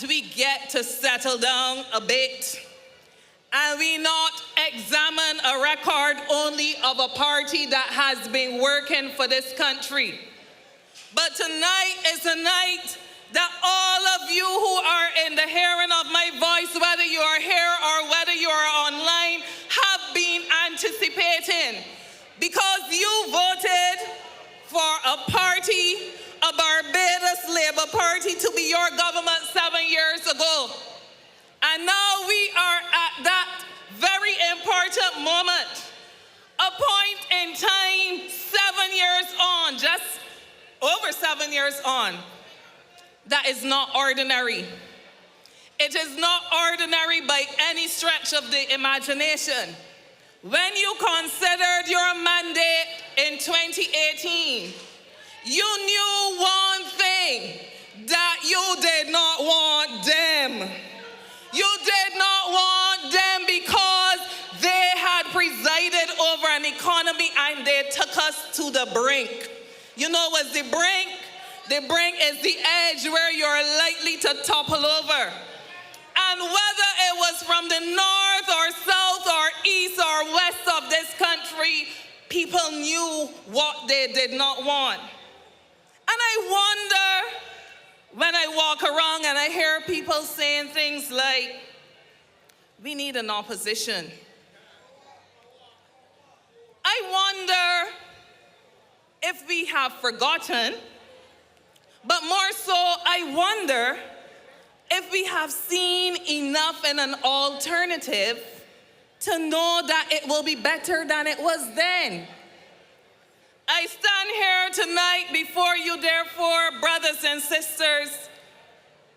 we get to settle down a bit and we not examine a record only of a party that has been working for this country. But tonight is a night that all of you who are in the hearing of my voice, whether you are here or whether you are online, have been anticipating, because you voted for a party, a Barbados Labour Party, to be your government 7 years ago. And now we are at that very important moment, a point in time 7 years on, just over 7 years on, that is not ordinary. It is not ordinary by any stretch of the imagination. When you considered your mandate in 2018, you knew one thing, that you did not want them. You did not want them because they had presided over an economy and they took us to the brink. You know what's the brink? The brink is the edge where you're likely to topple over. And whether it was from the north or south or east or west of this country, people knew what they did not want. And I wonder, when I walk around and I hear people saying things like, we need an opposition. I wonder if we have forgotten, but more so, I wonder if we have seen enough in an alternative to know that it will be better than it was then. I stand here tonight before you, therefore, brothers and sisters,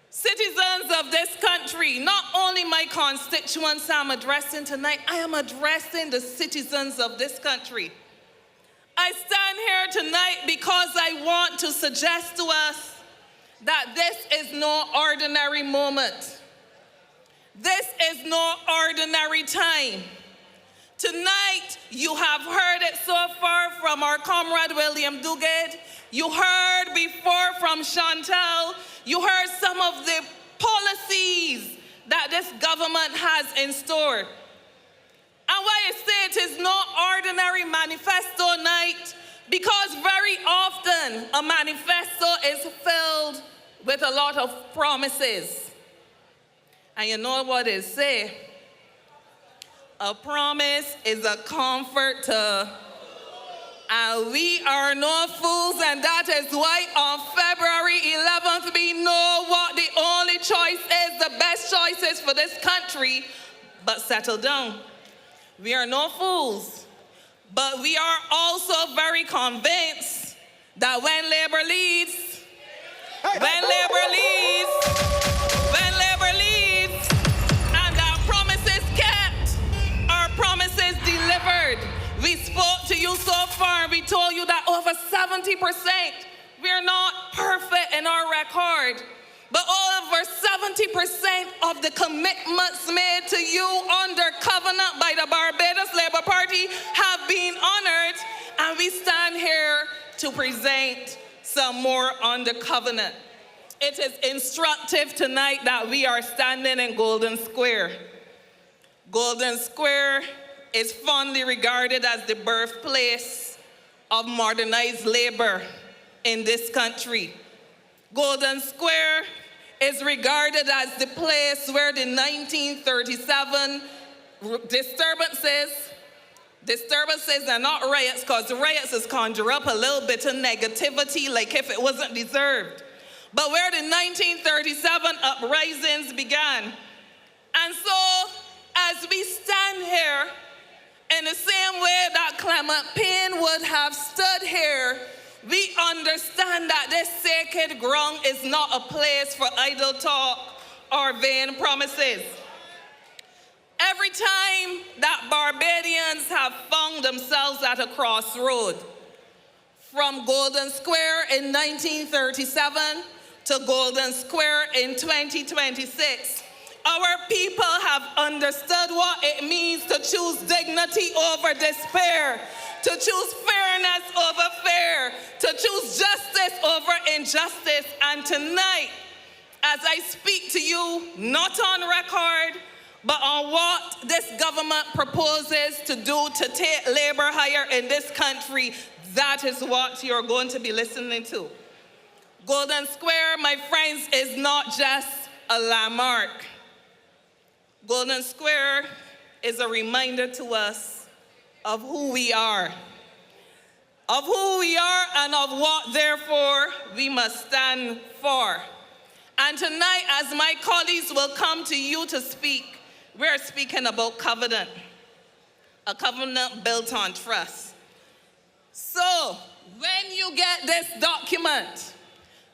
citizens of this country. Not only my constituents I'm addressing tonight, I am addressing the citizens of this country. I stand here tonight because I want to suggest to us that this is no ordinary moment. This is no ordinary time. Tonight, you have heard it so far from our comrade William Duguid. You heard before from Chantal. You heard some of the policies that this government has in store. And why I say it is no ordinary manifesto night, because very often a manifesto is filled with a lot of promises. And you know what it says? A promise is a comfort to, and we are no fools, and that is why on February 11th we know what the only choice is, the best choice is for this country, but settle down. We are no fools, but we are also very convinced that when labor leads, and our promises kept, our promises delivered. We spoke to you so far, we told you that over 70%, we're not perfect in our record, but over 70% of the commitments made to you under covenant by the Barbados Labour Party have been honored, and we stand here to present some more under covenant. It is instructive tonight that we are standing in Golden Square. Golden Square is fondly regarded as the birthplace of modernized labor in this country. Golden Square is regarded as the place where the 1937 disturbances are not riots, because riots is conjure up a little bit of negativity like if it wasn't deserved. But where the 1937 uprisings began. And so, as we stand here, in the same way that Clement Payne would have stood here, we understand that this sacred ground is not a place for idle talk or vain promises. Every time that Barbadians have found themselves at a crossroad, from Golden Square in 1937 to Golden Square in 2026, our people have understood what it means to choose dignity over despair, to choose fairness over fair, to choose justice over injustice. And tonight, as I speak to you you, not on record, but on what this government proposes to do to take labor higher in this country. That is what you're going to be listening to. Golden Square, my friends, is not just a landmark. Golden Square is a reminder to us of who we are. Of who we are and of what, therefore, we must stand for. And tonight, as my colleagues will come to you to speak, we're speaking about covenant. A covenant built on trust. So, when you get this document,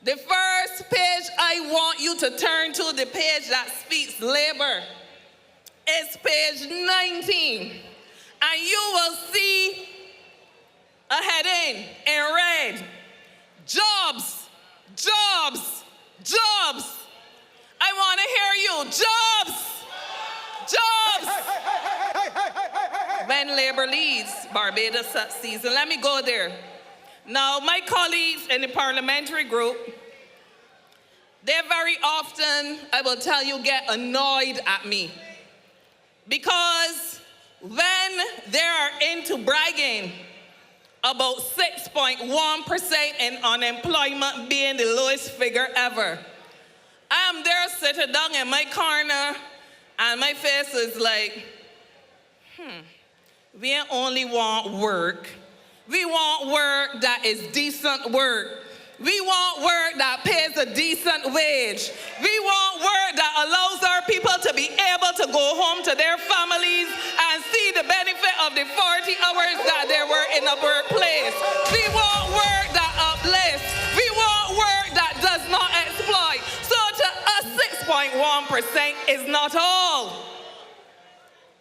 the first page I want you to turn to, the page that speaks labor, is page 19. And you will see a heading in red: jobs, jobs, jobs. I want to hear you. Jobs, jobs. When labor leads, Barbados succeeds. And let me go there. Now, my colleagues in the parliamentary group, they very often, I will tell you, get annoyed at me. Because when they are into bragging about 6.1% in unemployment being the lowest figure ever, I am there sitting down in my corner and my face is like, we only want work. We want work that is decent work. We want work that pays a decent wage. We want work that allows our people to be able to go home to their families and see the benefit of the 40 hours that they were in a workplace. We want work that uplifts. We want work that does not exploit. So to us, 6.1% is not all.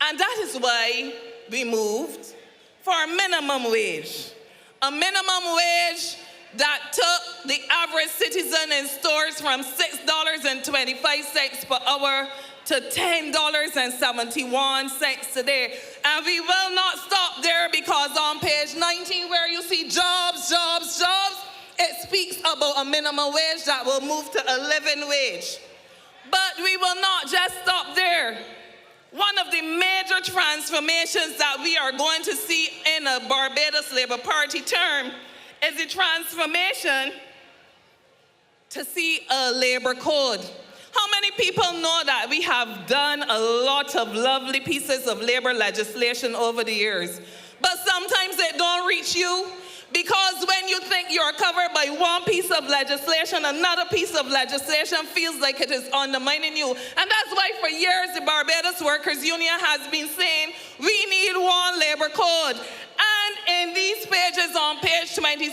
And that is why we moved for a minimum wage. A minimum wage that took the average citizen in stores from $6.25 per hour to $10.71 today. And we will not stop there, because on page 19, where you see jobs, jobs, jobs, it speaks about a minimum wage that will move to a living wage. But we will not just stop there. One of the major transformations that we are going to see in a Barbados Labour Party term is the transformation to see a labor code. How many people know that we have done a lot of lovely pieces of labor legislation over the years, but sometimes they don't reach you? Because when you think you're covered by one piece of legislation, another piece of legislation feels like it is undermining you. And that's why for years the Barbados Workers Union has been saying we need one labor code. And in these pages on page 27,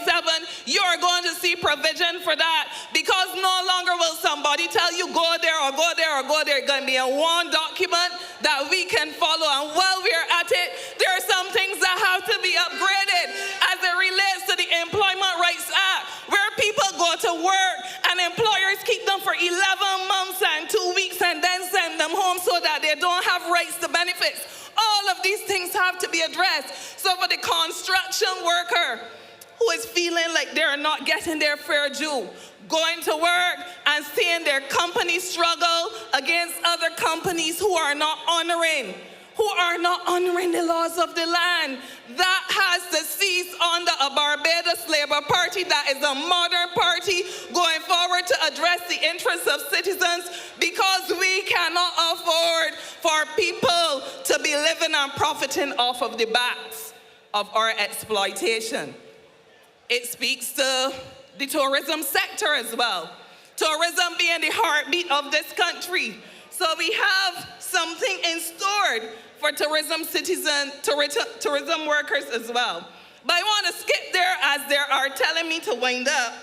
you're going to see provision for that, because no longer will somebody tell you go there or go there or go there. It's going to be a one document that we can follow. And while we're at it, there are some things that have to be upgraded as it relates to the Employment Rights Act, where people go to work and employers keep them for 11 months and 2 weeks and then send them home so that they don't have rights to benefits. All of these things have to be addressed. So for the construction worker who is feeling like they're not getting their fair due, going to work and seeing their company struggle against other companies who are not honoring the laws of the land, that has to cease under a Barbados Labour Party that is a modern party going forward to address the interests of citizens, because we cannot afford for people to be living and profiting off of the backs of our exploitation. It speaks to the tourism sector as well. Tourism being the heartbeat of this country. So we have something in store for tourism workers as well. But I want to skip there, as they are telling me to wind up,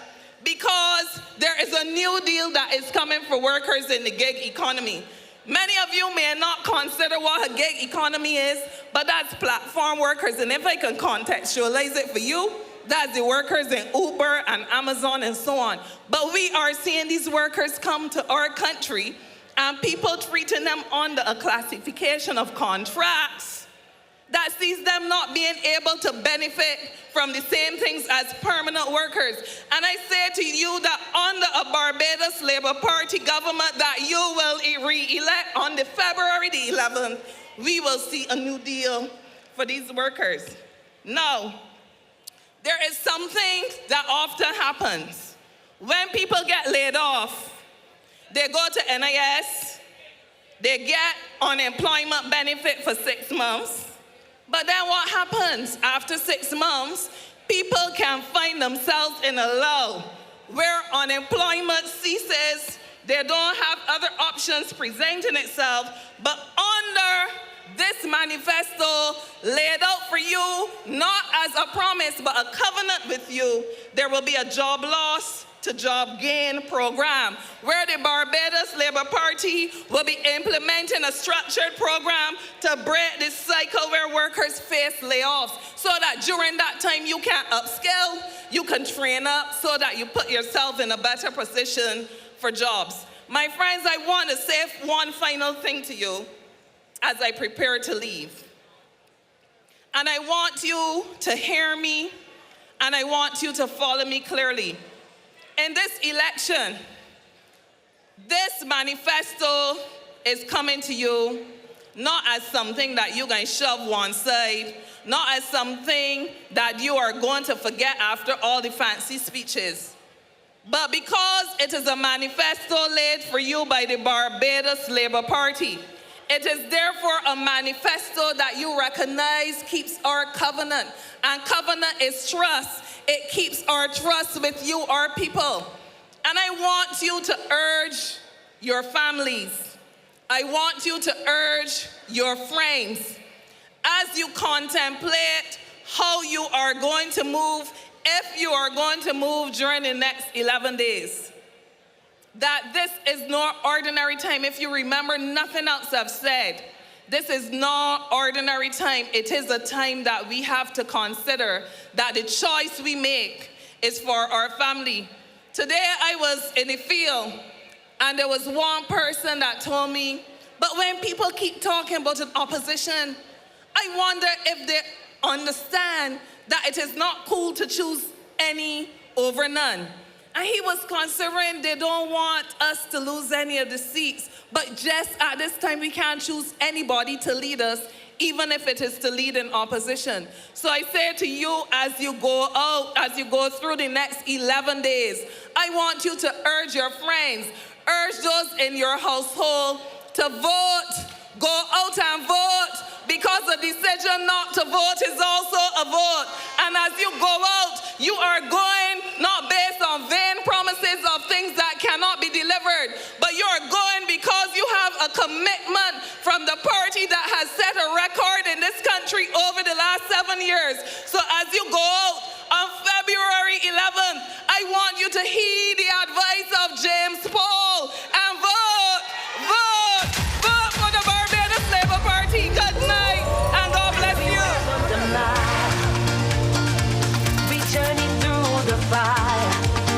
because there is a new deal that is coming for workers in the gig economy. Many of you may not consider what a gig economy is, but that's platform workers. And if I can contextualize it for you, that's the workers in Uber and Amazon and so on. But we are seeing these workers come to our country and people treating them under a classification of contracts that sees them not being able to benefit from the same things as permanent workers. And I say to you that under a Barbados Labour Party government, that you will on the February the 11th, we will see a new deal for these workers. Now, there is something that often happens. When people get laid off, they go to NIS, they get unemployment benefit for 6 months, but then what happens? After 6 months, people can find themselves in a lull where unemployment ceases, they don't have other options presenting itself, but under this manifesto laid out for you, not as a promise, but a covenant with you, there will be a job loss to job gain program where the Barbados Labour Party will be implementing a structured program to break this cycle where workers face layoffs so that during that time you can upskill, you can train up so that you put yourself in a better position for jobs. My friends, I want to say one final thing to you as I prepare to leave. And I want you to hear me, and I want you to follow me clearly. In this election, this manifesto is coming to you not as something that you can shove one side, not as something that you are going to forget after all the fancy speeches, but because it is a manifesto laid for you by the Barbados Labour Party. It is therefore a manifesto that you recognize keeps our covenant, and covenant is trust. It keeps our trust with you, our people. And I want you to urge your families. I want you to urge your friends as you contemplate how you are going to move, if you are going to move during the next 11 days. That this is no ordinary time. If you remember nothing else I've said, this is no ordinary time. It is a time that we have to consider that the choice we make is for our family. Today I was in the field and there was one person that told me, but when people keep talking about an opposition, I wonder if they understand that it is not cool to choose any over none. And he was considering they don't want us to lose any of the seats, but just at this time we can't choose anybody to lead us, even if it is to lead in opposition. So I say to you, as you go out, as you go through the next 11 days, I want you to urge your friends, urge those in your household to vote. Go out and vote, because a decision not to vote is also a vote. And as you go out, you are going not based on vain promises of things that cannot be delivered, but you are going because you have a commitment from the party that has set a record in this country over the last 7 years. So as you go out on February 11th, I want you to heed the advice of James Paul and